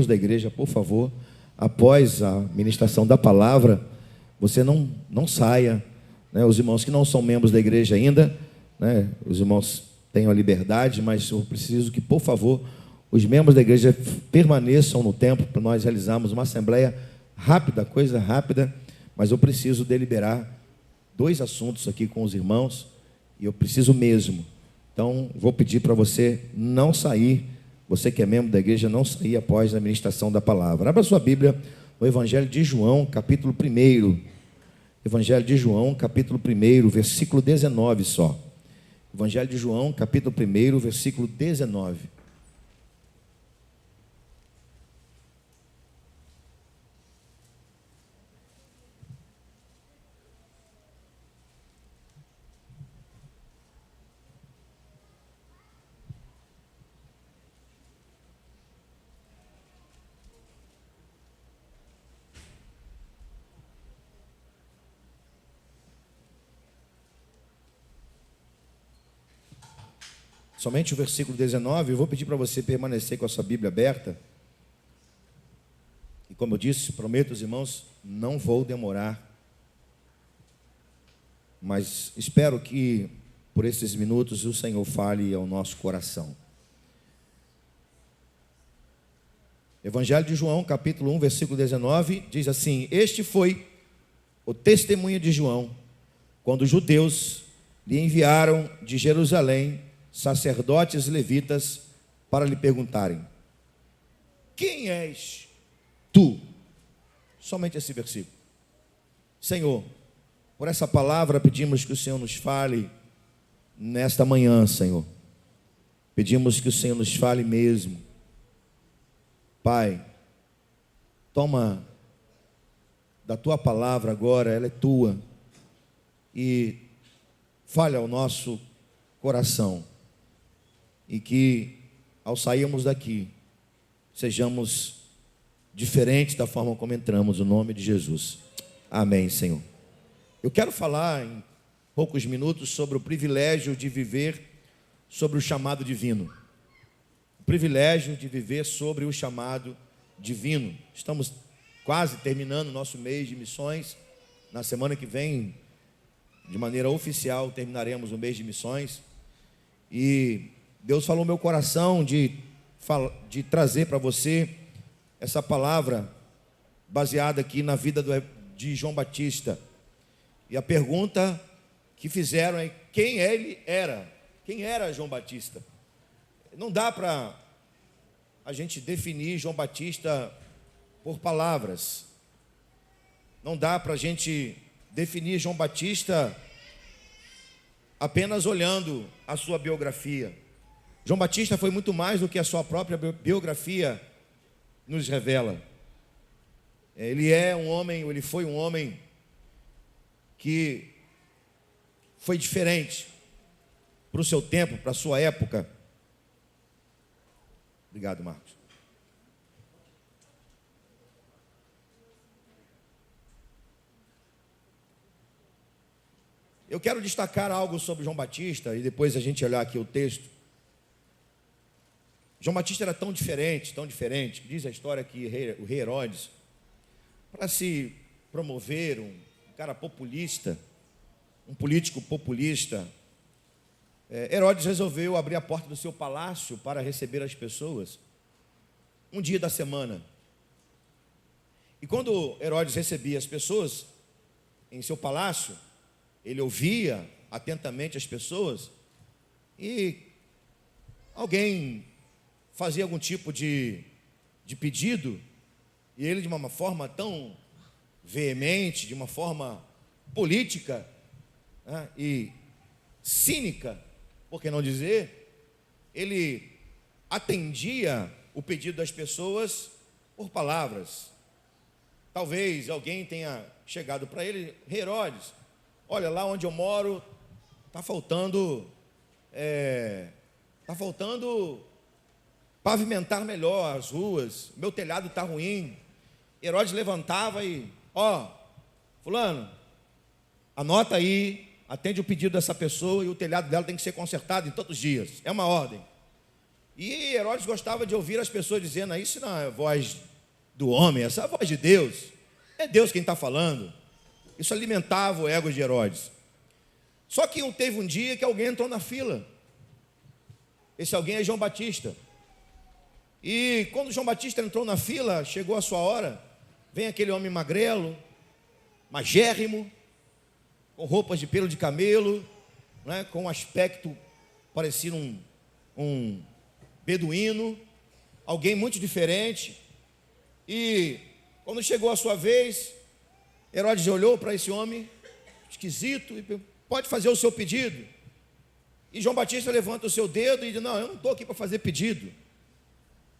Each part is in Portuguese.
da igreja, por favor, após a ministração da palavra, você não saia, né? Os irmãos que não são membros da igreja ainda, né? Os irmãos tenham a liberdade, mas eu preciso que, por favor, os membros da igreja permaneçam no templo para nós realizarmos uma assembleia rápida, coisa rápida, mas eu preciso deliberar 2 assuntos aqui com os irmãos, e eu preciso mesmo. Então, vou pedir para você não sair, você que é membro da igreja, não sair após a ministração da palavra. Abra sua Bíblia no Evangelho de João, capítulo 1. Evangelho de João, capítulo 1, versículo 19 só. Evangelho de João, capítulo 1, versículo 19. Somente o versículo 19, eu vou pedir para você permanecer com a sua Bíblia aberta. E como eu disse, prometo aos irmãos, não vou demorar. Mas espero que por esses minutos o Senhor fale ao nosso coração. Evangelho de João, capítulo 1, versículo 19, diz assim: Este foi o testemunho de João, quando os judeus lhe enviaram de Jerusalém sacerdotes levitas para lhe perguntarem: quem és tu? Somente esse versículo. Senhor, por essa palavra pedimos que o Senhor nos fale nesta manhã, Senhor. Pedimos que o Senhor nos fale mesmo. Pai, toma da tua palavra agora, ela é tua, e fale ao nosso coração. E que, ao sairmos daqui, sejamos diferentes da forma como entramos, no nome de Jesus. Amém, Senhor. Eu quero falar em poucos minutos sobre o privilégio de viver sobre o chamado divino. O privilégio de viver sobre o chamado divino. Estamos quase terminando o nosso mês de missões. Na semana que vem, de maneira oficial, terminaremos o mês de missões. E Deus falou no meu coração de trazer para você essa palavra baseada aqui na vida de João Batista. E a pergunta que fizeram é: quem ele era? Quem era João Batista? Não dá para a gente definir João Batista por palavras. Não dá para a gente definir João Batista apenas olhando a sua biografia. João Batista foi muito mais do que a sua própria biografia nos revela. Ele foi um homem que foi diferente para o seu tempo, para a sua época. Obrigado, Marcos. Eu quero destacar algo sobre João Batista e depois a gente olhar aqui o texto. João Batista era tão diferente, que diz a história que o rei Herodes, para se promover um cara populista, um político populista, Herodes resolveu abrir a porta do seu palácio para receber as pessoas um dia da semana. E quando Herodes recebia as pessoas em seu palácio, ele ouvia atentamente as pessoas e alguém fazia algum tipo de pedido, e ele, de uma forma tão veemente, de uma forma política, né, e cínica, por que não dizer, ele atendia o pedido das pessoas por palavras. Talvez alguém tenha chegado para ele: Herodes, olha, lá onde eu moro está faltando pavimentar melhor as ruas, meu telhado está ruim. Herodes levantava e: fulano, anota aí, atende o pedido dessa pessoa, e o telhado dela tem que ser consertado em todos os dias, é uma ordem. E Herodes gostava de ouvir as pessoas dizendo: isso não é a voz do homem, essa é a voz de Deus. É Deus quem está falando. Isso alimentava o ego de Herodes. Só que teve um dia que alguém entrou na fila. Esse alguém é João Batista. E quando João Batista entrou na fila, chegou a sua hora, vem aquele homem magrelo, magérrimo, com roupas de pelo de camelo, né, com um aspecto parecido um beduíno, alguém muito diferente. E quando chegou a sua vez, Herodes olhou para esse homem esquisito e perguntou: pode fazer o seu pedido? E João Batista levanta o seu dedo e diz: não, eu não estou aqui para fazer pedido.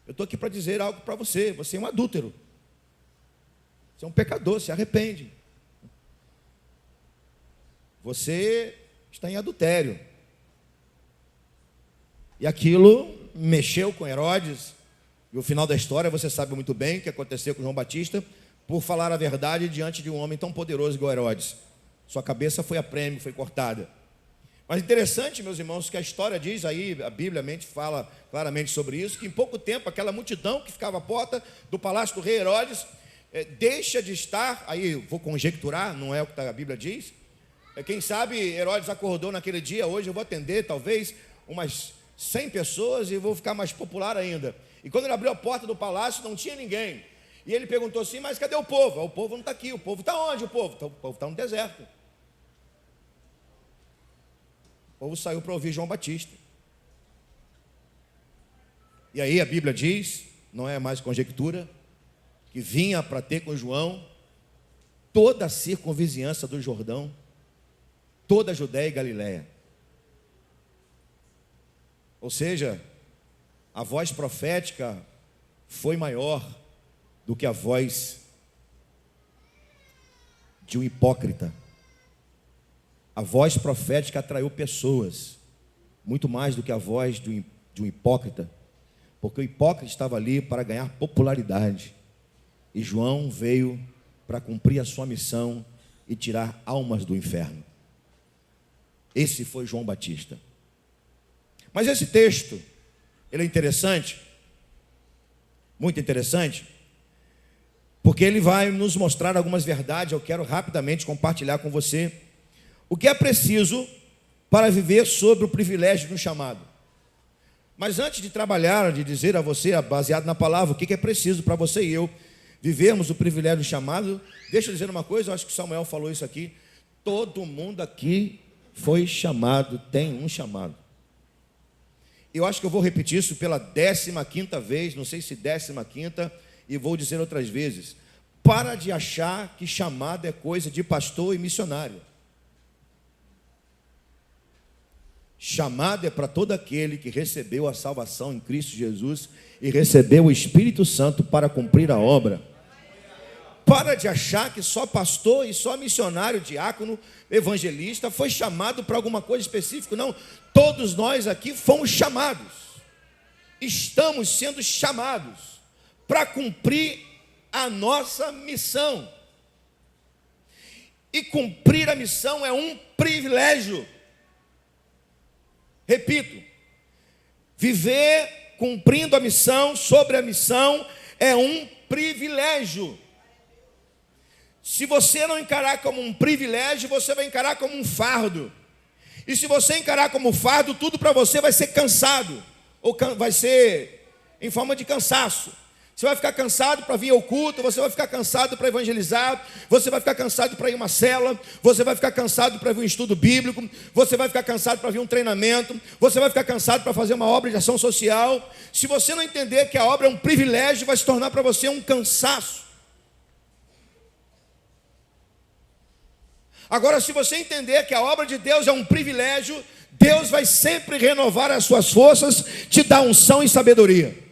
Eu estou aqui para dizer algo para você. Você é um adúltero. Você é um pecador, se arrepende. Você está em adultério. E aquilo mexeu com Herodes. E o final da história você sabe muito bem o que aconteceu com João Batista, por falar a verdade diante de um homem tão poderoso igual Herodes. Sua cabeça foi a prêmio, foi cortada. Mas interessante, meus irmãos, que a história diz aí, a Bíblia fala claramente sobre isso, que em pouco tempo aquela multidão que ficava à porta do palácio do rei Herodes deixa de estar, aí vou conjecturar, não é o que a Bíblia diz. Quem sabe Herodes acordou naquele dia: hoje eu vou atender talvez umas 100 pessoas e vou ficar mais popular ainda. E quando ele abriu a porta do palácio, não tinha ninguém. E ele perguntou assim: mas cadê o povo? O povo não está aqui. O povo está onde? O povo está no deserto. O povo saiu para ouvir João Batista. E aí a Bíblia diz, não é mais conjectura, que vinha para ter com João toda a circunvizinhança do Jordão, toda a Judéia e Galiléia. Ou seja, a voz profética foi maior do que a voz de um hipócrita. A voz profética atraiu pessoas, muito mais do que a voz de um hipócrita, porque o hipócrita estava ali para ganhar popularidade, e João veio para cumprir a sua missão e tirar almas do inferno. Esse foi João Batista. Mas esse texto, ele é interessante, muito interessante, porque ele vai nos mostrar algumas verdades. Eu quero rapidamente compartilhar com você o que é preciso para viver sobre o privilégio do chamado. Mas antes de trabalhar, de dizer a você, baseado na palavra, o que é preciso para você e eu vivermos o privilégio do chamado, deixa eu dizer uma coisa, eu acho que o Samuel falou isso aqui: todo mundo aqui foi chamado, tem um chamado. Eu acho que eu vou repetir isso pela 15ª vez, não sei se 15ª, e vou dizer outras vezes: para de achar que chamado é coisa de pastor e missionário. Chamado é para todo aquele que recebeu a salvação em Cristo Jesus e recebeu o Espírito Santo para cumprir a obra. Para de achar que só pastor e só missionário, diácono, evangelista foi chamado para alguma coisa específica. Não, todos nós aqui fomos chamados. Estamos sendo chamados para cumprir a nossa missão. E cumprir a missão é um privilégio. Repito, viver cumprindo a missão, sobre a missão, é um privilégio. Se você não encarar como um privilégio, você vai encarar como um fardo. E se você encarar como fardo, tudo para você vai ser cansado, ou vai ser em forma de cansaço. Você vai ficar cansado para vir ao culto, você vai ficar cansado para evangelizar, você vai ficar cansado para ir a uma célula, você vai ficar cansado para vir um estudo bíblico, você vai ficar cansado para vir um treinamento, você vai ficar cansado para fazer uma obra de ação social. Se você não entender que a obra é um privilégio, vai se tornar para você um cansaço. Agora, se você entender que a obra de Deus é um privilégio, Deus vai sempre renovar as suas forças, te dar unção e sabedoria.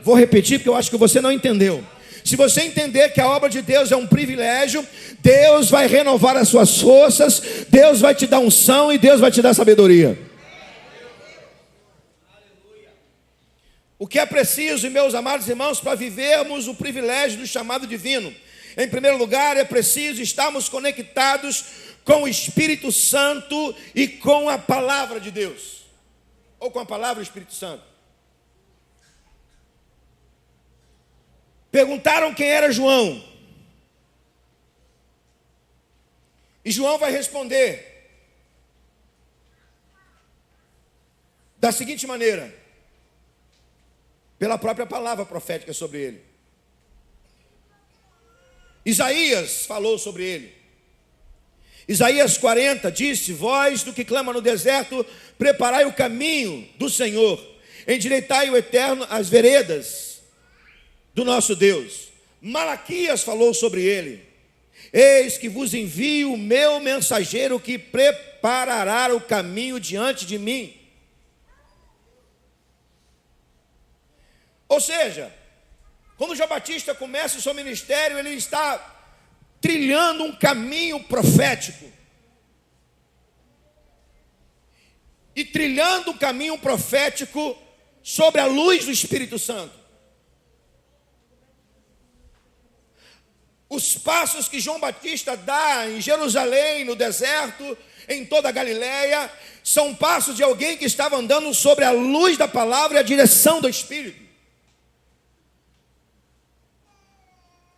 Vou repetir porque eu acho que você não entendeu. Se você entender que a obra de Deus é um privilégio, Deus vai renovar as suas forças, Deus vai te dar unção e Deus vai te dar sabedoria. O que é preciso, meus amados irmãos, para vivermos o privilégio do chamado divino? Em primeiro lugar, é preciso estarmos conectados com o Espírito Santo e com a palavra de Deus. Ou com a palavra do Espírito Santo. Perguntaram quem era João. E João vai responder da seguinte maneira, pela própria palavra profética sobre ele. Isaías falou sobre ele. Isaías 40 disse: voz do que clama no deserto, preparai o caminho do Senhor, endireitai o eterno as veredas do nosso Deus. Malaquias falou sobre ele: eis que vos envio o meu mensageiro que preparará o caminho diante de mim. Ou seja, quando João Batista começa o seu ministério, ele está trilhando um caminho profético. E trilhando um caminho profético sobre a luz do Espírito Santo. Os passos que João Batista dá em Jerusalém, no deserto, em toda a Galileia, são passos de alguém que estava andando sobre a luz da palavra e a direção do Espírito.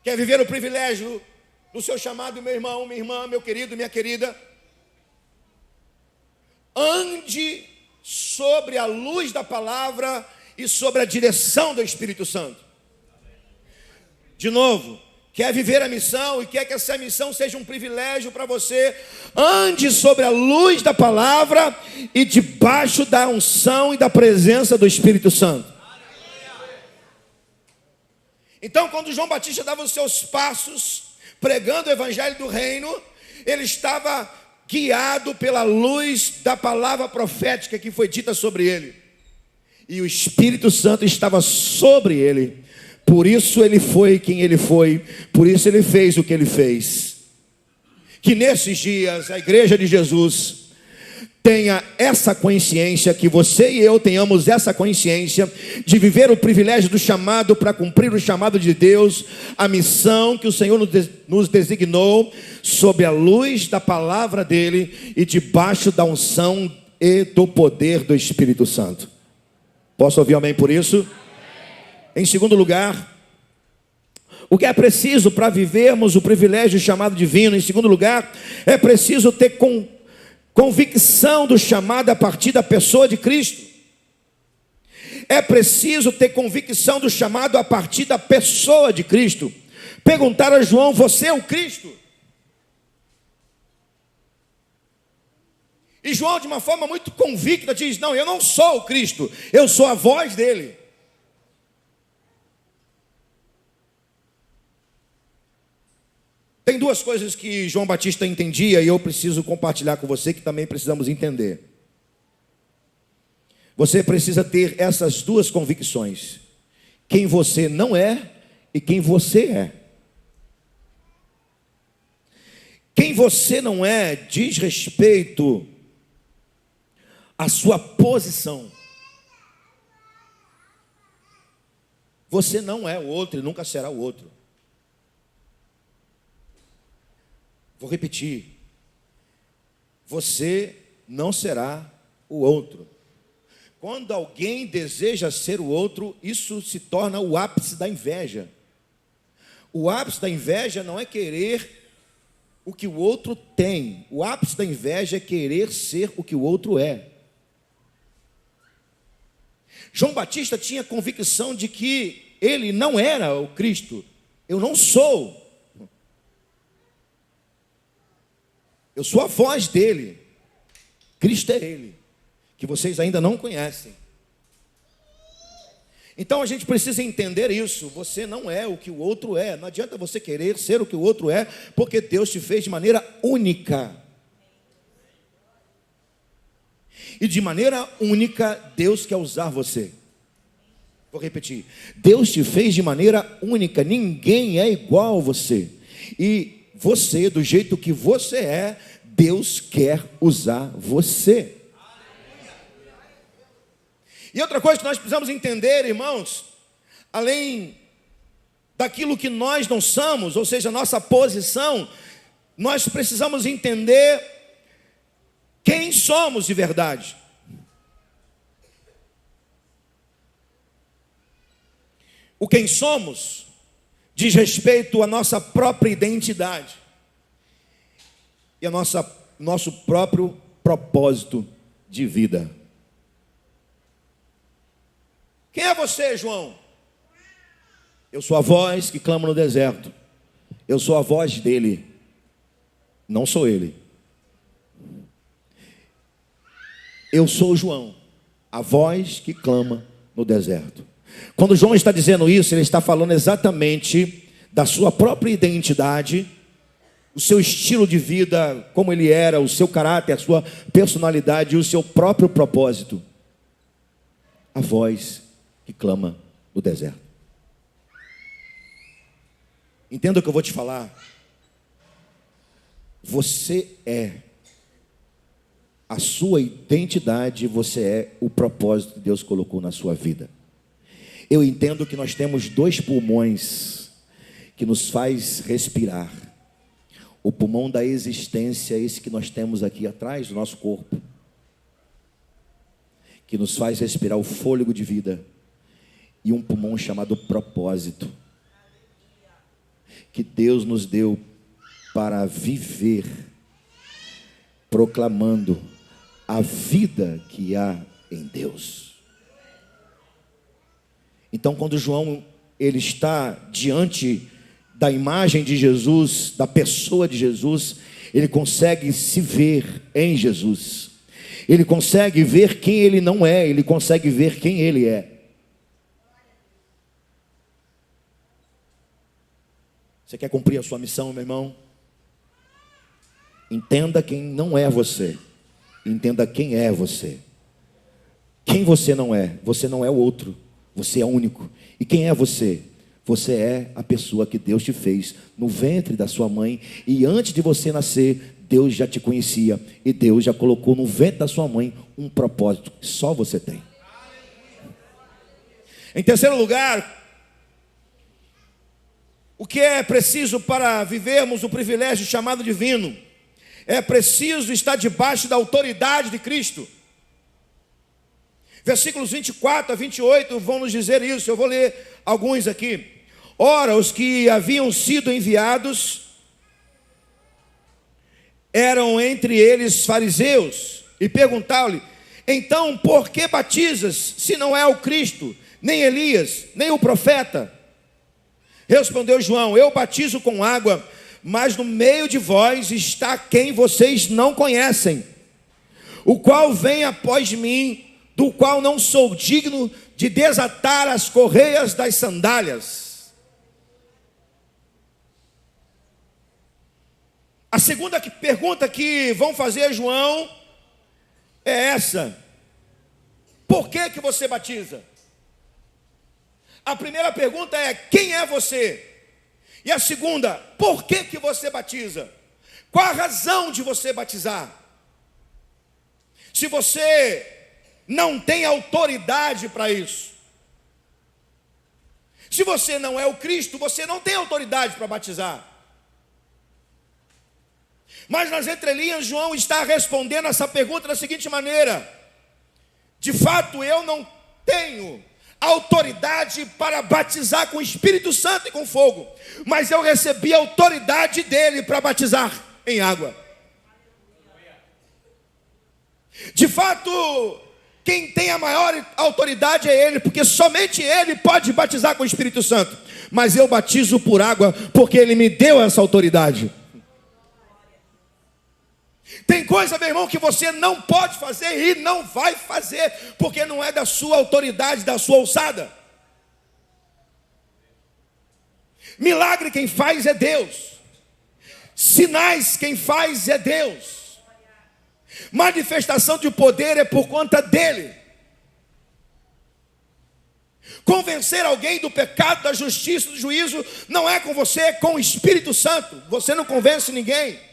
Quer viver o privilégio do seu chamado, meu irmão, minha irmã, meu querido, minha querida? Ande sobre a luz da palavra e sobre a direção do Espírito Santo. De novo, quer viver a missão e quer que essa missão seja um privilégio para você? Ande sobre a luz da palavra e debaixo da unção e da presença do Espírito Santo. Então, quando João Batista dava os seus passos, pregando o evangelho do reino, ele estava guiado pela luz da palavra profética que foi dita sobre ele. E o Espírito Santo estava sobre ele. Por isso ele foi quem ele foi, por isso ele fez o que ele fez. Que nesses dias a igreja de Jesus tenha essa consciência, que você e eu tenhamos essa consciência de viver o privilégio do chamado para cumprir o chamado de Deus, a missão que o Senhor nos designou, sob a luz da palavra dele e debaixo da unção e do poder do Espírito Santo. Posso ouvir amém por isso? Em segundo lugar, o que é preciso para vivermos o privilégio chamado divino? Em segundo lugar, é preciso ter convicção do chamado a partir da pessoa de Cristo. É preciso ter convicção do chamado a partir da pessoa de Cristo. Perguntaram a João: você é o Cristo? E João, de uma forma muito convicta, diz: não, eu não sou o Cristo, eu sou a voz dele. Tem duas coisas que João Batista entendia e eu preciso compartilhar com você, que também precisamos entender. Você precisa ter essas duas convicções: quem você não é e quem você é. Quem você não é diz respeito à sua posição. Você não é o outro e nunca será o outro. Vou repetir: você não será o outro. Quando alguém deseja ser o outro, isso se torna o ápice da inveja. O ápice da inveja não é querer o que o outro tem. O ápice da inveja é querer ser o que o outro é. João Batista tinha convicção de que ele não era o Cristo. Eu não sou. Eu sou a voz dele. Cristo é ele, que vocês ainda não conhecem. Então a gente precisa entender isso. Você não é o que o outro é. Não adianta você querer ser o que o outro é, porque Deus te fez de maneira única. E de maneira única, Deus quer usar você. Vou repetir: Deus te fez de maneira única. Ninguém é igual a você. E você, do jeito que você é, Deus quer usar você. E outra coisa que nós precisamos entender, irmãos, além daquilo que nós não somos, ou seja, nossa posição, nós precisamos entender quem somos de verdade. O quem somos diz respeito à nossa própria identidade e a nosso próprio propósito de vida. Quem é você, João? Eu sou a voz que clama no deserto. Eu sou a voz dele, não sou ele. Eu sou João, a voz que clama no deserto. Quando João está dizendo isso, ele está falando exatamente da sua própria identidade, o seu estilo de vida, como ele era, o seu caráter, a sua personalidade e o seu próprio propósito. A voz que clama no deserto. Entenda o que eu vou te falar. Você é a sua identidade, você é o propósito que Deus colocou na sua vida. Eu entendo que nós temos 2 pulmões que nos faz respirar. O pulmão da existência, esse que nós temos aqui atrás do nosso corpo, que nos faz respirar o fôlego de vida, e um pulmão chamado propósito, que Deus nos deu para viver, proclamando a vida que há em Deus. Então, quando João ele está diante da imagem de Jesus, da pessoa de Jesus, ele consegue se ver em Jesus. Ele consegue ver quem ele não é, ele consegue ver quem ele é. Você quer cumprir a sua missão, meu irmão? Entenda quem não é você. Entenda quem é você. Quem você não é o outro. Você é único. E quem é você? Você é a pessoa que Deus te fez no ventre da sua mãe. E antes de você nascer, Deus já te conhecia. E Deus já colocou no ventre da sua mãe um propósito que só você tem. Em terceiro lugar, o que é preciso para vivermos o privilégio chamado divino? É preciso estar debaixo da autoridade de Cristo. Versículos 24 a 28 vão nos dizer isso. Eu vou ler alguns aqui. Ora, os que haviam sido enviados eram entre eles fariseus, e perguntaram-lhe: então por que batizas, se não é o Cristo, nem Elias, nem o profeta? Respondeu João: eu batizo com água, mas no meio de vós está quem vocês não conhecem, o qual vem após mim, do qual não sou digno de desatar as correias das sandálias. A segunda pergunta que vão fazer a João é essa: por que você batiza? A primeira pergunta é: quem é você? E a segunda: por que você batiza? Qual a razão de você batizar? Se você não tem autoridade para isso, se você não é o Cristo, você não tem autoridade para batizar. Mas nas entrelinhas, João está respondendo essa pergunta da seguinte maneira: de fato eu não tenho autoridade para batizar com o Espírito Santo e com fogo, mas eu recebi a autoridade dele para batizar em água. De fato, quem tem a maior autoridade é ele, porque somente ele pode batizar com o Espírito Santo, mas eu batizo por água porque ele me deu essa autoridade. Tem coisa, meu irmão, que você não pode fazer e não vai fazer, porque não é da sua autoridade, da sua alçada. Milagre quem faz é Deus. Sinais quem faz é Deus. Manifestação de poder é por conta dele. Convencer alguém do pecado, da justiça, do juízo, não é com você, é com o Espírito Santo. Você não convence ninguém.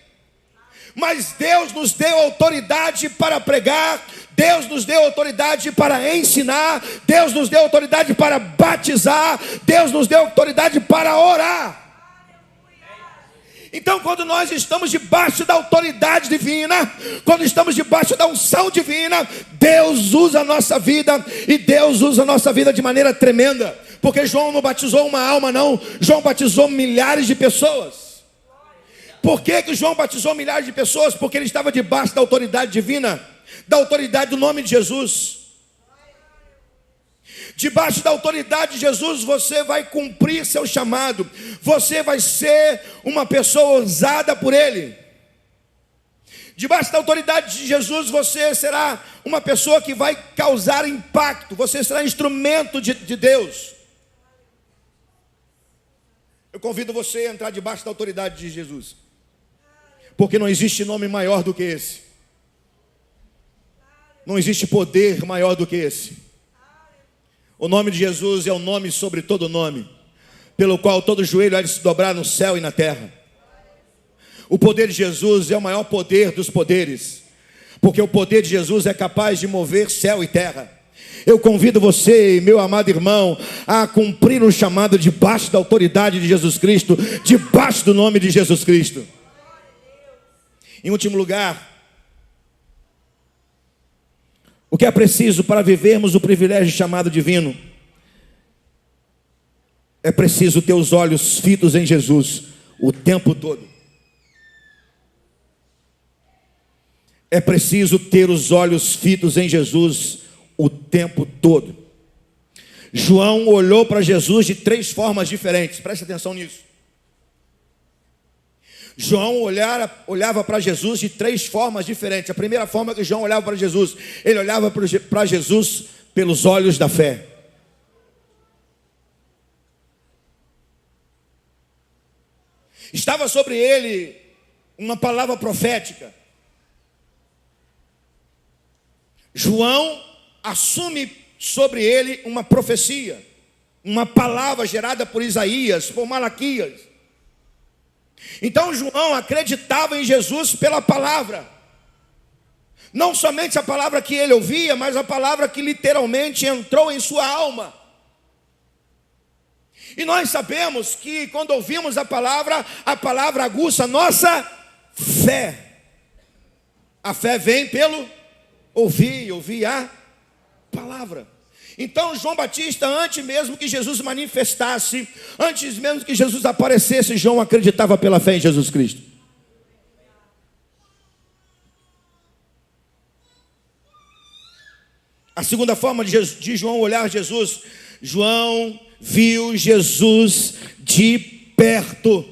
Mas Deus nos deu autoridade para pregar, Deus nos deu autoridade para ensinar, Deus nos deu autoridade para batizar, Deus nos deu autoridade para orar. Então, quando nós estamos debaixo da autoridade divina, quando estamos debaixo da unção divina, Deus usa a nossa vida, e Deus usa a nossa vida de maneira tremenda. Porque João não batizou uma alma, não. João batizou milhares de pessoas. Por que João batizou milhares de pessoas? Porque ele estava debaixo da autoridade divina, da autoridade do nome de Jesus. Debaixo da autoridade de Jesus, você vai cumprir seu chamado. Você vai ser uma pessoa usada por Ele. Debaixo da autoridade de Jesus, você será uma pessoa que vai causar impacto. Você será instrumento de Deus. Eu convido você a entrar debaixo da autoridade de Jesus, porque não existe nome maior do que esse. Não existe poder maior do que esse. O nome de Jesus é o nome sobre todo nome, pelo qual todo joelho há de se dobrar no céu e na terra. O poder de Jesus é o maior poder dos poderes, porque o poder de Jesus é capaz de mover céu e terra. Eu convido você, meu amado irmão, a cumprir o chamado debaixo da autoridade de Jesus Cristo, debaixo do nome de Jesus Cristo. Em último lugar, o que é preciso para vivermos o privilégio chamado divino? É preciso ter os olhos fitos em Jesus o tempo todo. É preciso ter os olhos fitos em Jesus o tempo todo. João olhou para Jesus de 3 formas diferentes. Preste atenção nisso. João olhava para Jesus de 3 formas diferentes. A primeira forma que João olhava para Jesus, ele olhava para Jesus pelos olhos da fé. Estava sobre ele uma palavra profética. João assume sobre ele uma profecia, uma palavra gerada por Isaías, por Malaquias. Então João acreditava em Jesus pela palavra. Não somente a palavra que ele ouvia, mas a palavra que literalmente entrou em sua alma. E nós sabemos que quando ouvimos a palavra aguça a nossa fé. A fé vem pelo ouvir a palavra. Então João Batista, antes mesmo que Jesus manifestasse, antes mesmo que Jesus aparecesse, João acreditava pela fé em Jesus Cristo. A segunda forma de João olhar Jesus, João viu Jesus de perto,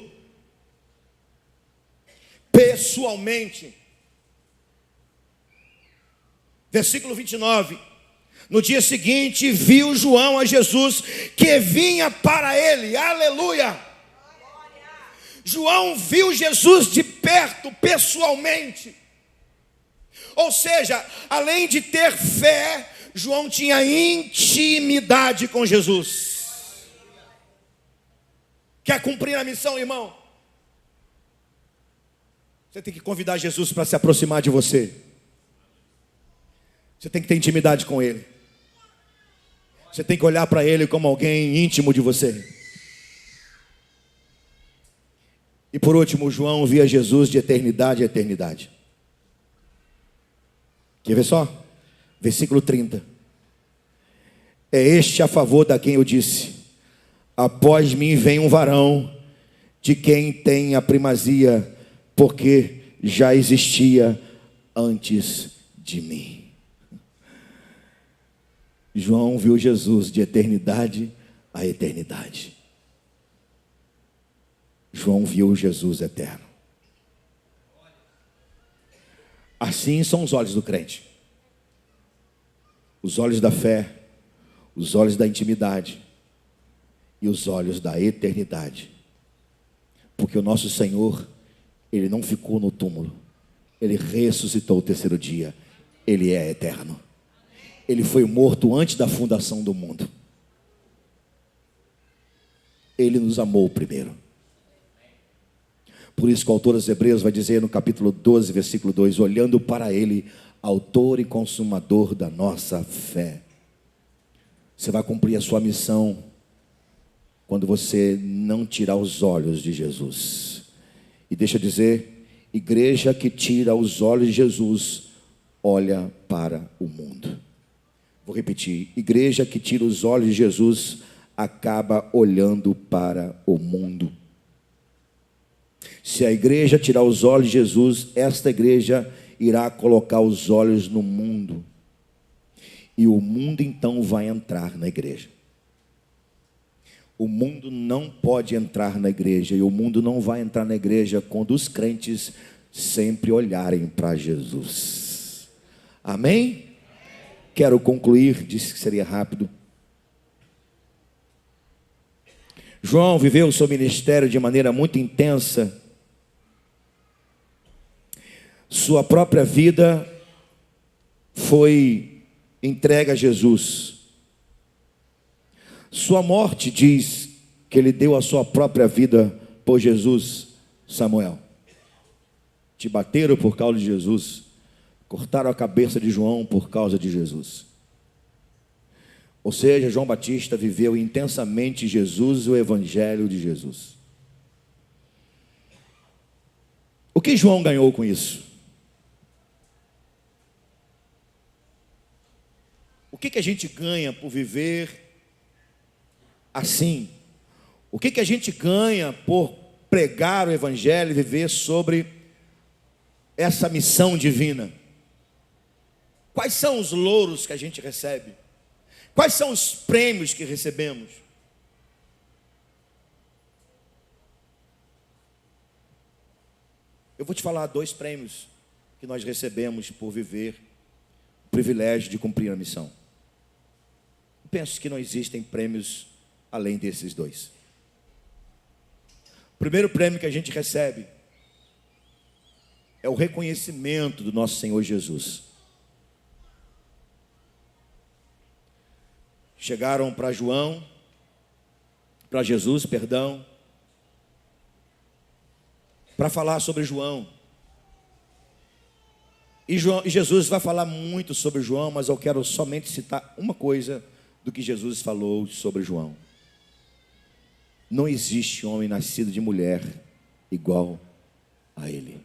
pessoalmente. Versículo 29. No dia seguinte, viu João a Jesus que vinha para ele. Aleluia! João viu Jesus de perto, pessoalmente. Ou seja, além de ter fé, João tinha intimidade com Jesus. Quer cumprir a missão, irmão? Você tem que convidar Jesus para se aproximar de você. Você tem que ter intimidade com Ele. Você tem que olhar para Ele como alguém íntimo de você. E por último, João via Jesus de eternidade a eternidade. Quer ver só? Versículo 30. É este a favor da quem eu disse: após mim vem um varão, de quem tem a primazia, porque já existia antes de mim. João viu Jesus de eternidade a eternidade. João viu Jesus eterno. Assim são os olhos do crente. Os olhos da fé, os olhos da intimidade e os olhos da eternidade. Porque o nosso Senhor, Ele não ficou no túmulo. Ele ressuscitou o terceiro dia. Ele é eterno. Ele foi morto antes da fundação do mundo. Ele nos amou primeiro. Por isso que o autor dos Hebreus vai dizer no capítulo 12, versículo 2: olhando para Ele, autor e consumador da nossa fé. Você vai cumprir a sua missão quando você não tirar os olhos de Jesus. E deixa eu dizer, igreja que tira os olhos de Jesus, olha para o mundo. Vou repetir, igreja que tira os olhos de Jesus, acaba olhando para o mundo. Se a igreja tirar os olhos de Jesus, esta igreja irá colocar os olhos no mundo. E o mundo então vai entrar na igreja. O mundo não pode entrar na igreja, e o mundo não vai entrar na igreja quando os crentes sempre olharem para Jesus. Amém? Quero concluir, disse que seria rápido. João viveu o seu ministério de maneira muito intensa. Sua própria vida foi entregue a Jesus. Sua morte diz que ele deu a sua própria vida por Jesus. Samuel, te bateram por causa de Jesus, cortaram a cabeça de João por causa de Jesus. Ou seja, João Batista viveu intensamente Jesus e o evangelho de Jesus. O que João ganhou com isso? O que a gente ganha por viver assim? O que a gente ganha por pregar o evangelho e viver sobre essa missão divina? Quais são os louros que a gente recebe? Quais são os prêmios que recebemos? Eu vou te falar 2 prêmios que nós recebemos por viver o privilégio de cumprir a missão. Penso que não existem prêmios além desses 2. O primeiro prêmio que a gente recebe é o reconhecimento do nosso Senhor Jesus. Chegaram para Jesus, para falar sobre João. E Jesus vai falar muito sobre João, mas eu quero somente citar uma coisa do que Jesus falou sobre João. Não existe homem nascido de mulher igual a ele.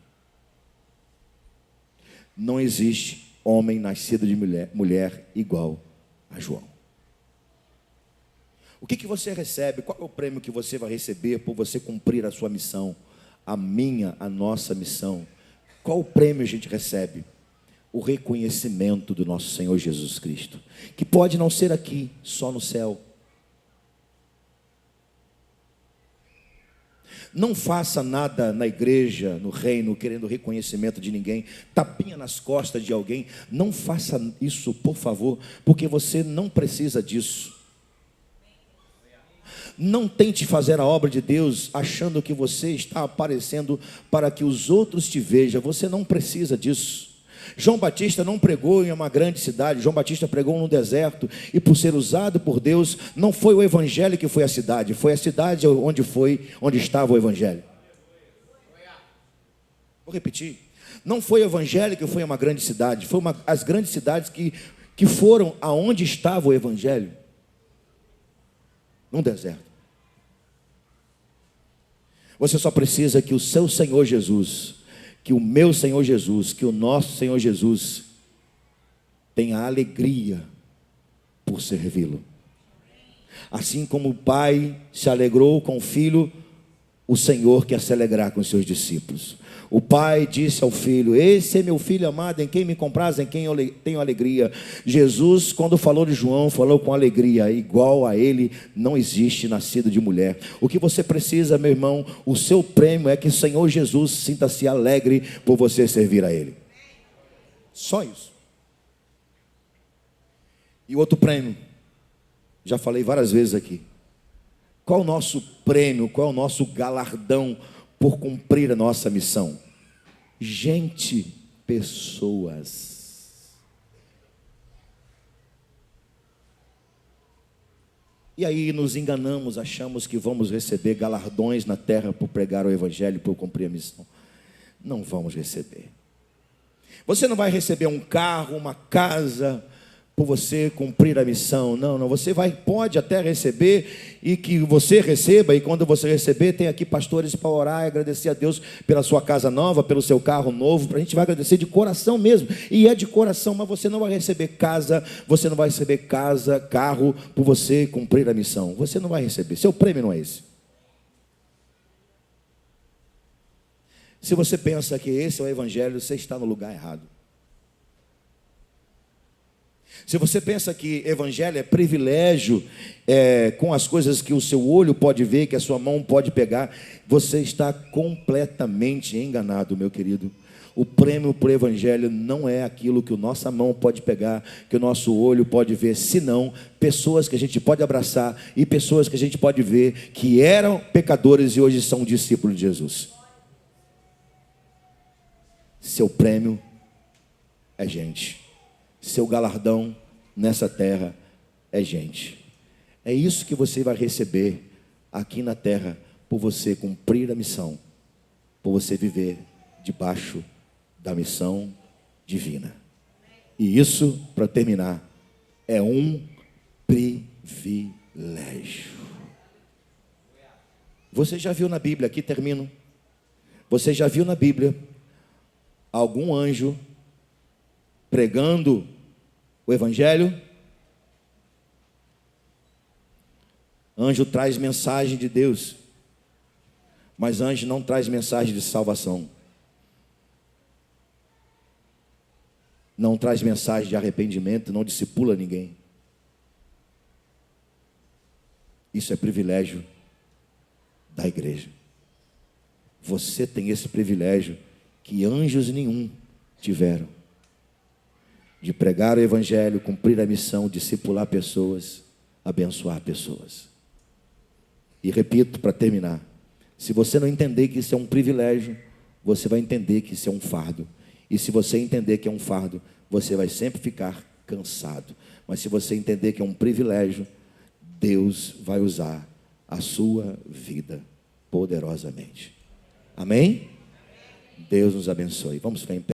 Não existe homem nascido de mulher igual a João. O que você recebe? Qual é o prêmio que você vai receber por você cumprir a sua missão? A nossa missão. Qual o prêmio a gente recebe? O reconhecimento do nosso Senhor Jesus Cristo, que pode não ser aqui, só no céu. Não faça nada na igreja, no reino, querendo reconhecimento de ninguém, tapinha nas costas de alguém. Não faça isso, por favor, porque você não precisa disso. Não tente fazer a obra de Deus achando que você está aparecendo para que os outros te vejam. Você não precisa disso. João Batista não pregou em uma grande cidade. João Batista pregou no deserto. E por ser usado por Deus, não foi o evangelho que foi a cidade. Foi a cidade onde estava o evangelho. Vou repetir. Não foi o evangelho que foi uma grande cidade. Foi as grandes cidades que foram aonde estava o evangelho. Num deserto. Você só precisa que o seu Senhor Jesus, que o meu Senhor Jesus, que o nosso Senhor Jesus tenha alegria por servi-lo. Assim como o Pai se alegrou com o Filho, o Senhor quer se alegrar com os seus discípulos. O Pai disse ao Filho: esse é meu Filho amado, em quem me compraz, em quem eu tenho alegria. Jesus, quando falou de João, falou com alegria. Igual a ele não existe nascido de mulher. O que você precisa, meu irmão, o seu prêmio é que o Senhor Jesus sinta-se alegre por você servir a ele. Só isso. E o outro prêmio, já falei várias vezes aqui. Qual o nosso prêmio, qual é o nosso galardão por cumprir a nossa missão? Gente, pessoas. E aí nos enganamos, achamos que vamos receber galardões na terra por pregar o evangelho, por cumprir a missão. Não vamos receber. Você não vai receber um carro, uma casa, por você cumprir a missão. Não, não, você pode até receber, e que você receba, e quando você receber, tem aqui pastores para orar e agradecer a Deus pela sua casa nova, pelo seu carro novo. A gente vai agradecer de coração mesmo, e é de coração, mas você não vai receber casa, você não vai receber casa, carro, por você cumprir a missão. Você não vai receber, seu prêmio não é esse. Se você pensa que esse é o evangelho, você está no lugar errado. Se você pensa que evangelho é privilégio, com as coisas que o seu olho pode ver, que a sua mão pode pegar, você está completamente enganado, meu querido. O prêmio por evangelho não é aquilo que a nossa mão pode pegar, que o nosso olho pode ver, senão pessoas que a gente pode abraçar e pessoas que a gente pode ver que eram pecadores e hoje são discípulos de Jesus. Seu prêmio é gente. Seu galardão nessa terra é gente. É isso que você vai receber aqui na terra, por você cumprir a missão, por você viver debaixo da missão divina. E isso, para terminar, é um privilégio. Você já viu na Bíblia, aqui termino, você já viu na Bíblia algum anjo pregando o evangelho? Anjo traz mensagem de Deus, mas anjo não traz mensagem de salvação, não traz mensagem de arrependimento, não discipula ninguém. Isso é privilégio da igreja. Você tem esse privilégio que anjos nenhum tiveram, de pregar o evangelho, cumprir a missão, discipular pessoas, abençoar pessoas. E repito para terminar, se você não entender que isso é um privilégio, você vai entender que isso é um fardo. E se você entender que é um fardo, você vai sempre ficar cansado. Mas se você entender que é um privilégio, Deus vai usar a sua vida poderosamente. Amém? Deus nos abençoe. Vamos ficar em pé.